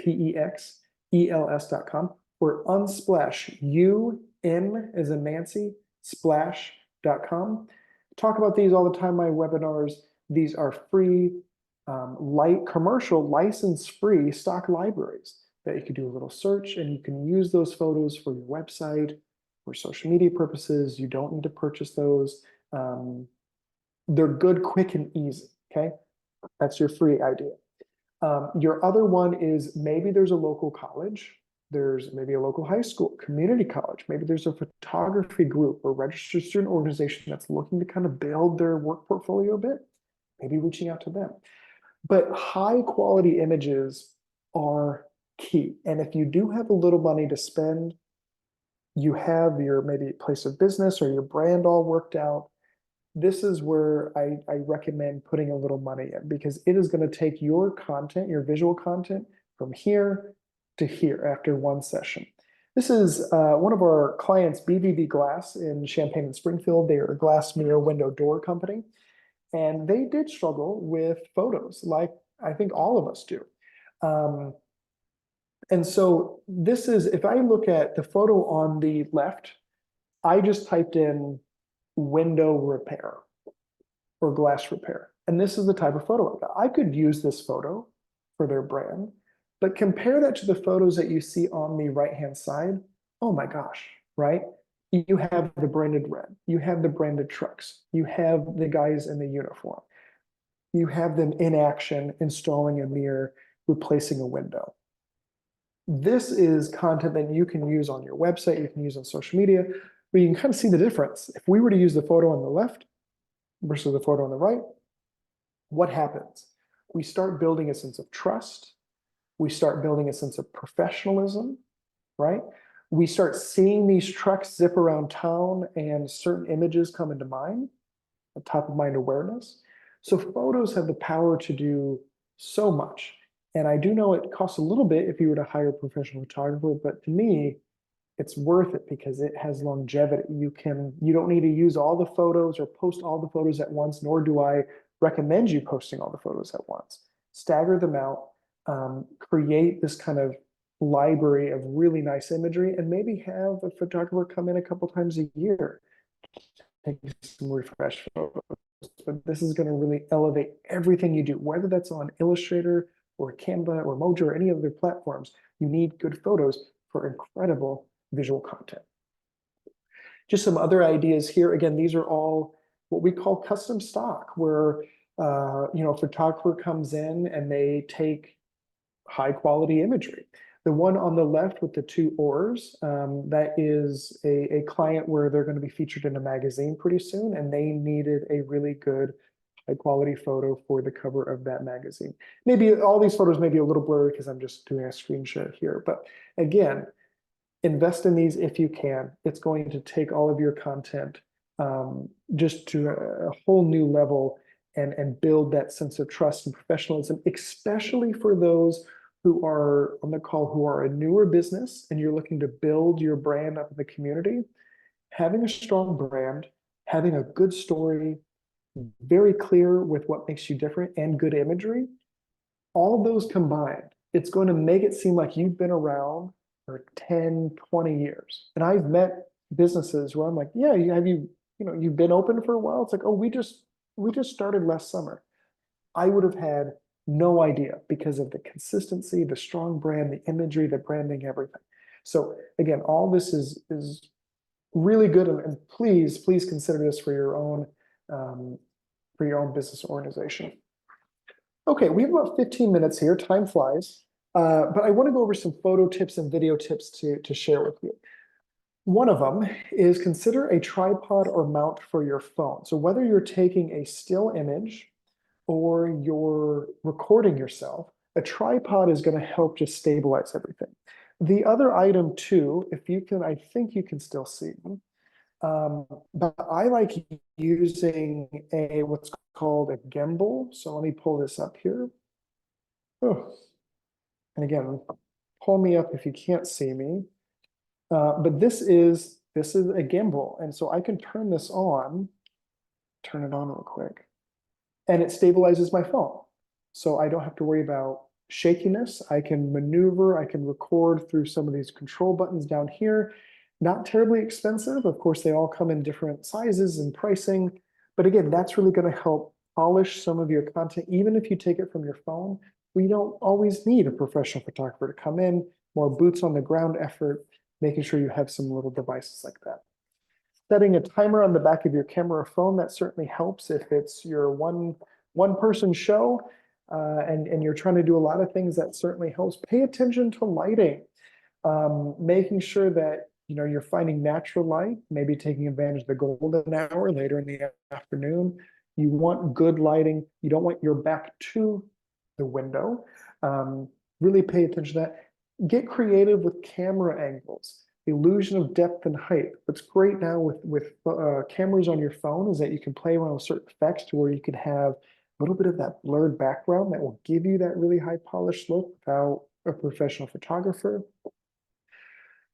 PEXELS.com, or Unsplash, UN as in Nancy, splash.com. Talk about these all the time, my webinars. These are free, commercial, license-free stock libraries that you can do a little search and you can use those photos for your website, for social media purposes. You don't need to purchase those. They're good, quick, and easy, okay? That's your free idea. Your other one is maybe there's a local college, there's maybe a local high school, community college, maybe there's a photography group or registered student organization that's looking to kind of build their work portfolio a bit, maybe reaching out to them. But high quality images are key. And if you do have a little money to spend, you have your maybe place of business or your brand all worked out, this is where I recommend putting a little money in, because it is going to take your content, your visual content, from here to here after one session. This is one of our clients, BVB Glass in Champaign and Springfield. They are a glass mirror window door company. And they did struggle with photos, like I think all of us do. And so this is, if I look at the photo on the left, I just typed in window repair or glass repair. And this is the type of photo I got. I could use this photo for their brand, but compare that to the photos that you see on the right-hand side. Oh my gosh, right? You have the branded red, you have the branded trucks, you have the guys in the uniform, you have them in action, installing a mirror, replacing a window. This is content that you can use on your website, you can use on social media, but you can kind of see the difference. If we were to use the photo on the left versus the photo on the right, what happens? We start building a sense of trust. We start building a sense of professionalism, right? We start seeing these trucks zip around town and certain images come into mind, a top of mind awareness. So photos have the power to do so much. And I do know it costs a little bit if you were to hire a professional photographer, but to me, it's worth it because it has longevity. You don't need to use all the photos or post all the photos at once, nor do I recommend you posting all the photos at once. Stagger them out, create this kind of library of really nice imagery, and maybe have a photographer come in a couple times a year, take some refresh photos. But this is going to really elevate everything you do, whether that's on Illustrator or Canva or Mojo or any other platforms. You need good photos for incredible visual content. Just some other ideas here. Again, these are all what we call custom stock, where a photographer comes in and they take high quality imagery. The one on the left with the two oars, that is a client where they're going to be featured in a magazine pretty soon, and they needed a really good high quality photo for the cover of that magazine. Maybe all these photos may be a little blurry because I'm just doing a screen share here, but again, invest in these if you can. It's going to take all of your content just to a whole new level and build that sense of trust and professionalism, especially for those who are on the call who are a newer business and you're looking to build your brand up in the community. Having a strong brand, having a good story, very clear with what makes you different and good imagery, all those combined, it's going to make it seem like you've been around for 10, 20 years. And I've met businesses where I'm like, yeah, you've been open for a while. It's like, oh, we just started last summer. I would have had no idea because of the consistency, the strong brand, the imagery, the branding, everything. So again, all this is really good, and please consider this for your own business organization. Okay, we have about 15 minutes here. Time flies, but I want to go over some photo tips and video tips to share with you. One of them is consider a tripod or mount for your phone. So whether you're taking a still image or you're recording yourself, a tripod is going to help just stabilize everything. The other item too, if you can, I think you can still see them, but I like using what's called a gimbal. So let me pull this up here. Oh, and again, pull me up if you can't see me. But this is a gimbal, and so I can turn this on, turn it on real quick, and it stabilizes my phone. So I don't have to worry about shakiness. I can maneuver, I can record through some of these control buttons down here. Not terribly expensive. Of course, they all come in different sizes and pricing. But again, that's really going to help polish some of your content. Even if you take it from your phone, we don't always need a professional photographer to come in, more boots on the ground effort, making sure you have some little devices like that. Setting a timer on the back of your camera or phone, that certainly helps if it's your one person show and you're trying to do a lot of things, that certainly helps. Pay attention to lighting, making sure that you're finding natural light, maybe taking advantage of the golden hour later in the afternoon. You want good lighting. You don't want your back to the window. Really pay attention to that. Get creative with camera angles, illusion of depth and height. What's great now with cameras on your phone is that you can play around with certain effects to where you can have a little bit of that blurred background that will give you that really high polished look without a professional photographer.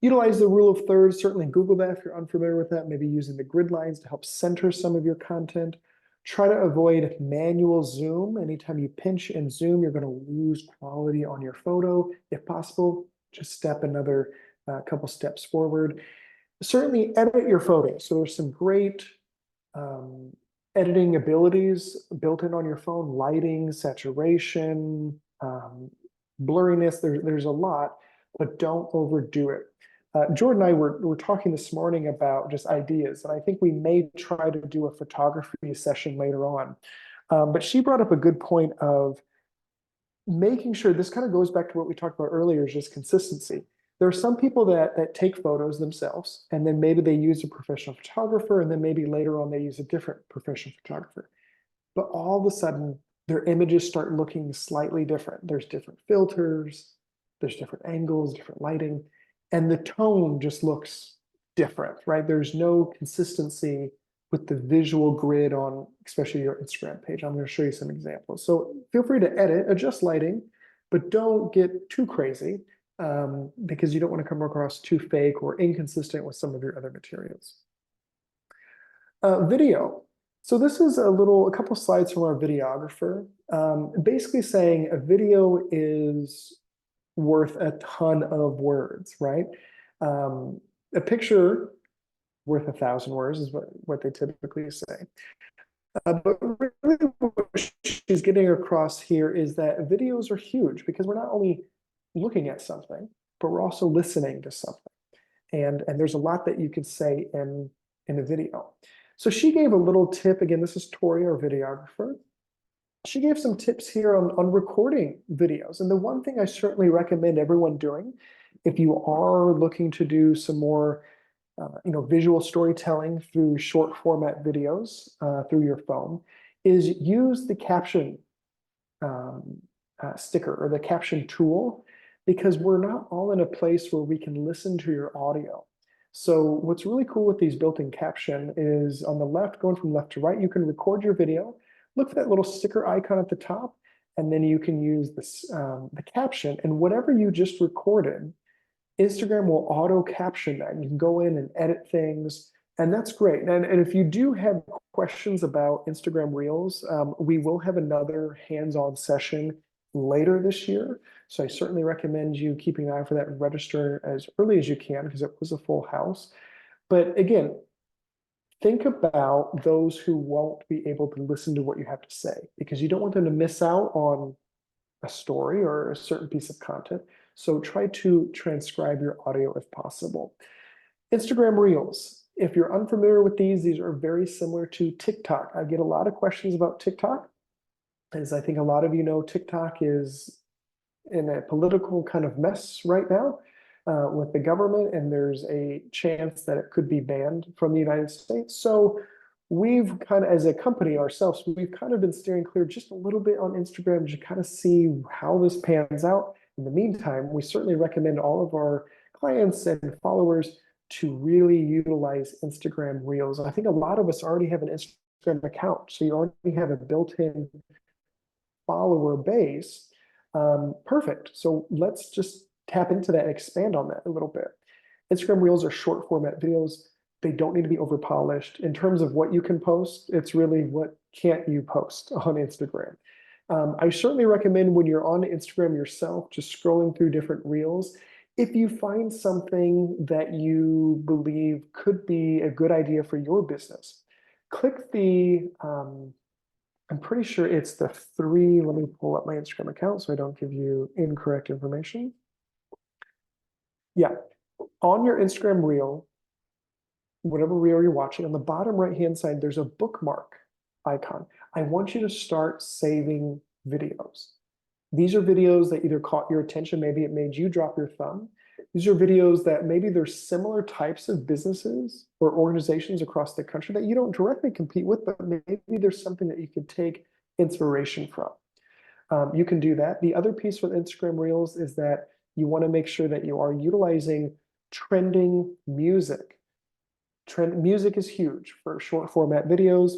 Utilize the rule of thirds. Certainly Google that if you're unfamiliar with that, maybe using the grid lines to help center some of your content. Try to avoid manual zoom. Anytime you pinch and zoom, you're going to lose quality on your photo. If possible, just step another couple steps forward. Certainly edit your photos. So there's some great editing abilities built in on your phone: lighting, saturation, blurriness. There's a lot, but don't overdo it. Jordan and I were talking this morning about just ideas, and I think we may try to do a photography session later on. But she brought up a good point of making sure, this kind of goes back to what we talked about earlier, is just consistency. There are some people that take photos themselves, and then maybe they use a professional photographer, and then maybe later on they use a different professional photographer. But all of a sudden, their images start looking slightly different. There's different filters, there's different angles, different lighting, and the tone just looks different, right? There's no consistency with the visual grid on, especially your Instagram page. I'm going to show you some examples. So feel free to edit, adjust lighting, but don't get too crazy because you don't want to come across too fake or inconsistent with some of your other materials. Video. So this is a couple slides from our videographer, basically saying a video is worth a ton of words, right? A picture worth 1,000 words is what they typically say. But really what she's getting across here is that videos are huge because we're not only looking at something, but we're also listening to something. And there's a lot that you could say in a video. So she gave a little tip. Again, this is Tori, our videographer. She gave some tips here on recording videos. And the one thing I certainly recommend everyone doing, if you are looking to do some more visual storytelling through short format videos through your phone, is use the caption sticker or the caption tool. because we're not all in a place where we can listen to your audio. So what's really cool with these built-in caption is on the left, going from left to right, you can record your video, look for that little sticker icon at the top, and then you can use this, the caption, and whatever you just recorded, Instagram will auto caption that. You can go in and edit things, and that's great. And if you do have questions about Instagram Reels, we will have another hands-on session later this year. So I certainly recommend you keeping an eye for that and register as early as you can because it was a full house. But again, think about those who won't be able to listen to what you have to say because you don't want them to miss out on a story or a certain piece of content. So try to transcribe your audio if possible. Instagram Reels. If you're unfamiliar with these are very similar to TikTok. I get a lot of questions about TikTok. As I think a lot of you know, TikTok is in a political kind of mess right now with the government, and there's a chance that it could be banned from the United States. So we've kind of, as a company ourselves, we've kind of been steering clear just a little bit on Instagram to kind of see how this pans out. In the meantime, we certainly recommend all of our clients and followers to really utilize Instagram Reels. I think a lot of us already have an Instagram account, so you already have a built-in follower base. Perfect. So let's just tap into that and expand on that a little bit. Instagram Reels are short format videos. They don't need to be over polished. In terms of what you can post, it's really what can't you post on Instagram. I certainly recommend when you're on Instagram yourself, just scrolling through different reels, if you find something that you believe could be a good idea for your business, click the, I'm pretty sure it's the three, let me pull up my Instagram account so I don't give you incorrect information. Yeah, on your Instagram reel, whatever reel you're watching, on the bottom right-hand side, there's a bookmark icon. I want you to start saving videos. These are videos that either caught your attention, maybe it made you drop your thumb. These are videos that maybe there's similar types of businesses or organizations across the country that you don't directly compete with, but maybe there's something that you could take inspiration from. You can do that. The other piece with Instagram Reels is that you want to make sure that you are utilizing trending music. Music is huge for short format videos.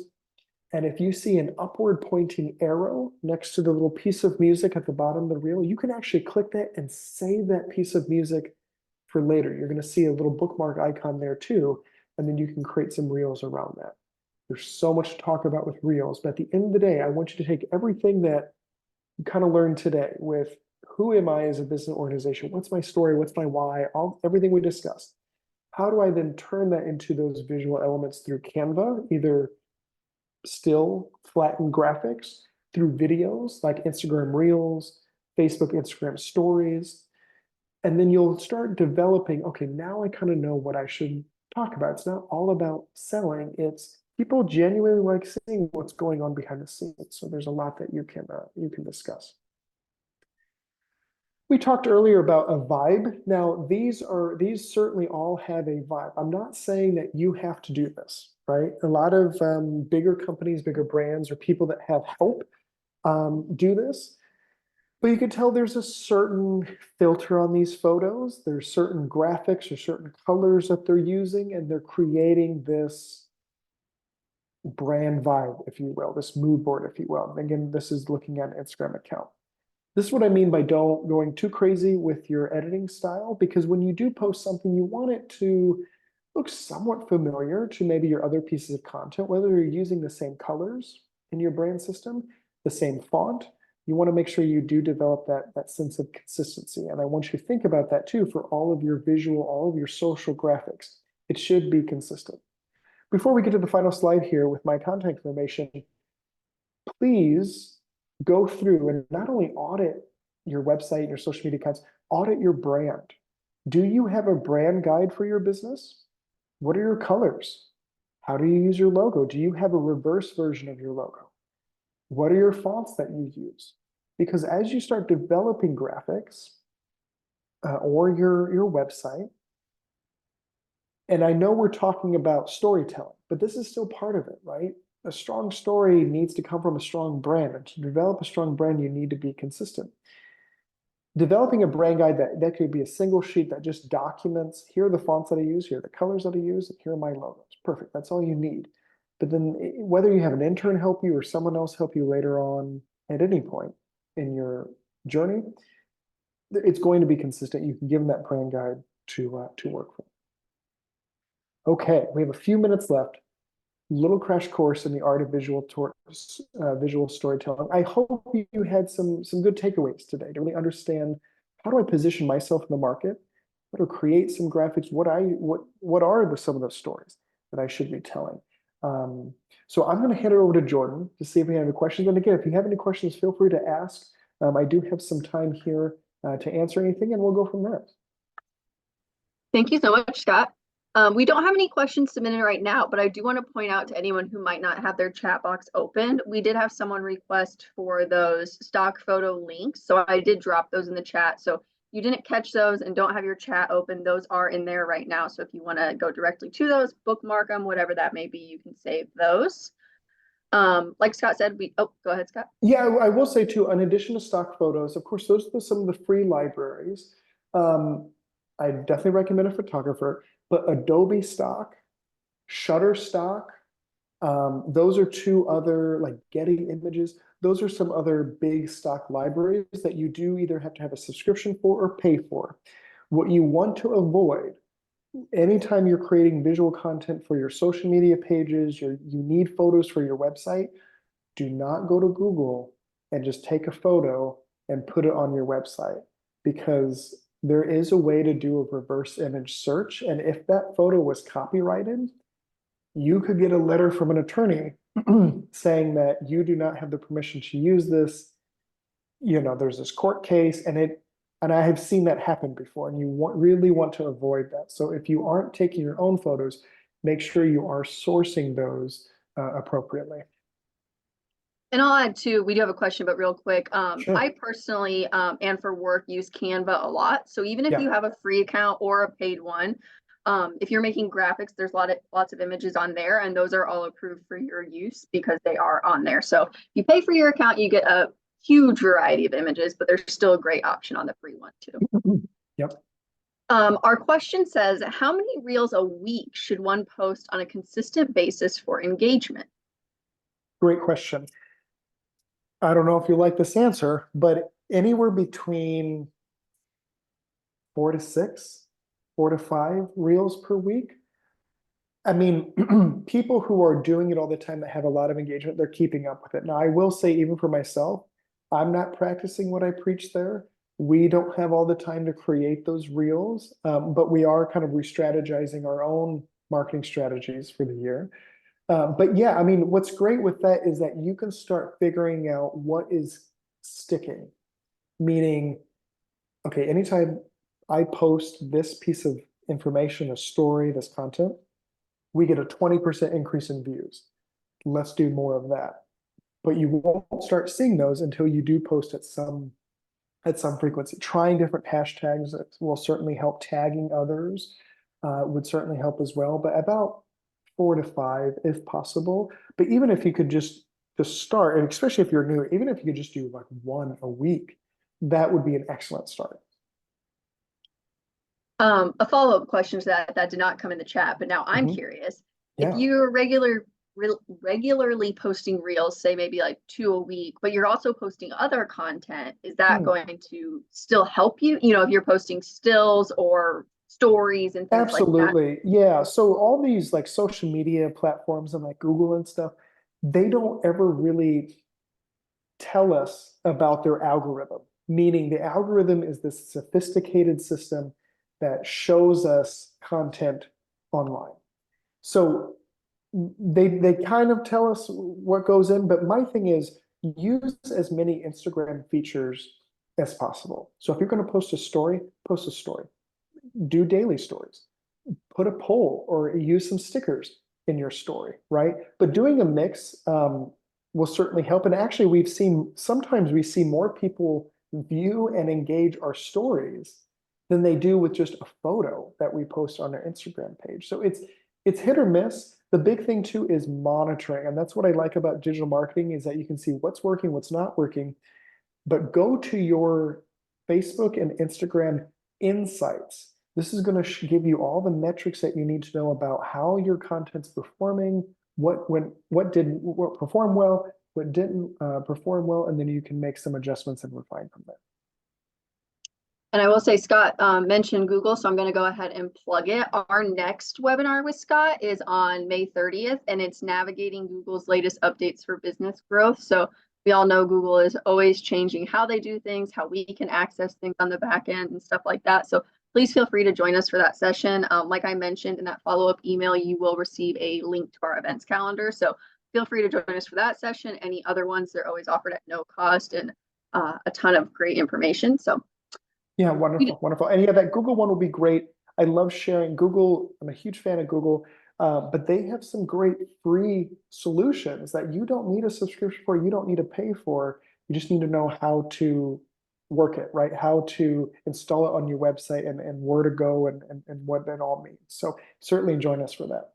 And if you see an upward pointing arrow next to the little piece of music at the bottom of the reel, you can actually click that and save that piece of music for later. You're going to see a little bookmark icon there too, and then you can create some reels around that. There's so much to talk about with reels, but at the end of the day, I want you to take everything that you kind of learned today with who am I as a business organization? What's my story? What's my why? Everything we discussed. How do I then turn that into those visual elements through Canva, either still flattened graphics, through videos like Instagram Reels, Facebook, Instagram Stories, and then you'll start developing, okay, now I kind of know what I should talk about. It's not all about selling, it's people genuinely like seeing what's going on behind the scenes. So there's a lot that you can discuss. We talked earlier about a vibe. Now, these certainly all have a vibe. I'm not saying that you have to do this, right? A lot of bigger companies, bigger brands, or people that have help do this. But you can tell there's a certain filter on these photos. There's certain graphics or certain colors that they're using, and they're creating this brand vibe, if you will, this mood board, if you will. And again, this is looking at an Instagram account. This is what I mean by don't going too crazy with your editing style, because when you do post something, you want it to look somewhat familiar to maybe your other pieces of content, whether you're using the same colors in your brand system, the same font. You want to make sure you do develop that sense of consistency. And I want you to think about that too for all of your visual, all of your social graphics. It should be consistent. Before we get to the final slide here with my contact information, please go through and not only audit your website, your social media accounts, audit your brand. Do you have a brand guide for your business? What are your colors? How do you use your logo? Do you have a reverse version of your logo? What are your fonts that you use? Because as you start developing graphics or your website, and I know we're talking about storytelling, but this is still part of it, right? A strong story needs to come from a strong brand. And to develop a strong brand, you need to be consistent. developing a brand guide that could be a single sheet that just documents, here are the fonts that I use, here are the colors that I use, and here are my logos. Perfect. That's all you need. But then whether you have an intern help you or someone else help you later on at any point in your journey, it's going to be consistent. You can give them that brand guide to work from. Okay, we have a few minutes left. Little crash course in the art of visual storytelling. I hope you had some good takeaways today to really understand, how do I position myself in the market? How to create some graphics? What are some of those stories that I should be telling? So I'm going to hand it over to Jordan to see if we have any questions. And again, if you have any questions, feel free to ask. I do have some time here to answer anything, and we'll go from there. Thank you so much, Scott. We don't have any questions submitted right now, but I do want to point out to anyone who might not have their chat box open, we did have someone request for those stock photo links. So I did drop those in the chat. So you didn't catch those and don't have your chat open, those are in there right now. So if you want to go directly to those, bookmark them, whatever that may be, you can save those. Like Scott said, go ahead, Scott. Yeah, I will say too, in addition to stock photos, of course, those are some of the free libraries. I definitely recommend a photographer, but Adobe Stock, Shutterstock, those are two other, like Getty Images. Those are some other big stock libraries that you do either have to have a subscription for or pay for. What you want to avoid anytime you're creating visual content for your social media pages, you need photos for your website, do not go to Google and just take a photo and put it on your website, because there is a way to do a reverse image search. And if that photo was copyrighted, you could get a letter from an attorney saying that you do not have the permission to use this. There's this court case, and I have seen that happen before, and you really want to avoid that. So if you aren't taking your own photos, make sure you are sourcing those appropriately. And I'll add too, we do have a question, but real quick, Sure. I personally, and for work, use Canva a lot. So even if Yeah. you have a free account or a paid one, if you're making graphics, there's lots of images on there, and those are all approved for your use because they are on there. So if you pay for your account, you get a huge variety of images, but there's still a great option on the free one too. Yep. Our question says, how many reels a week should one post on a consistent basis for engagement? Great question. I don't know if you like this answer, but anywhere between 4 to 6, 4 to 5 reels per week. I mean, people who are doing it all the time that have a lot of engagement, they're keeping up with it. Now, I will say, even for myself, I'm not practicing what I preach there. We don't have all the time to create those reels, but we are kind of re-strategizing our own marketing strategies for the year. But yeah, I mean, what's great with that is that you can start figuring out what is sticking. Meaning, okay, anytime I post this piece of information, a story, this content, we get a 20% increase in views. Let's do more of that. But you won't start seeing those until you do post at some frequency. Trying different hashtags will certainly help. Tagging others would certainly help as well. But about 4 to 5 if possible. But even if you could just start, and especially if you're new, even if you could just do like 1 a week, that would be an excellent start. A follow-up question to that did not come in the chat, but now I'm curious. Yeah. If you're regularly posting reels, say maybe like 2 a week, but you're also posting other content, is that going to still help you? If you're posting stills or stories and things like that. Absolutely. Yeah. So all these like social media platforms and like Google and stuff, they don't ever really tell us about their algorithm. Meaning the algorithm is this sophisticated system that shows us content online. So they kind of tell us what goes in, but my thing is, use as many Instagram features as possible. So if you're going to post a story, post a story. Do daily stories. Put a poll or use some stickers in your story, right? But doing a mix will certainly help. And actually, sometimes we see more people view and engage our stories than they do with just a photo that we post on our Instagram page. So it's hit or miss. The big thing too is monitoring. And that's what I like about digital marketing, is that you can see what's working, what's not working. But go to your Facebook and Instagram insights. This is going to give you all the metrics that you need to know about how your content's performing, what performed well, what didn't perform well, and then you can make some adjustments and refine from there. And I will say Scott mentioned Google, so I'm going to go ahead and plug it. Our next webinar with Scott is on May 30th, and it's navigating Google's latest updates for business growth. So we all know Google is always changing how they do things, how we can access things on the back end and stuff like that. So please feel free to join us for that session. Like I mentioned in that follow-up email, you will receive a link to our events calendar. So feel free to join us for that session. Any other ones, they're always offered at no cost and a ton of great information. So yeah, wonderful, wonderful. And yeah, that Google one will be great. I love sharing Google. I'm a huge fan of Google, but they have some great free solutions that you don't need a subscription for, you don't need to pay for. You just need to know how to work it, right? How to install it on your website and where to go and what that all means. So certainly join us for that.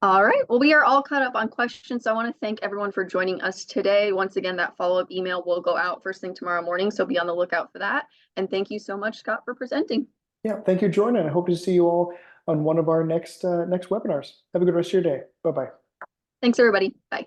All right. Well, we are all caught up on questions. So I want to thank everyone for joining us today. Once again, that follow-up email will go out first thing tomorrow morning. So be on the lookout for that. And thank you so much, Scott, for presenting. Yeah, thank you, Jordan. I hope to see you all on one of our next webinars. Have a good rest of your day. Bye-bye. Thanks, everybody. Bye.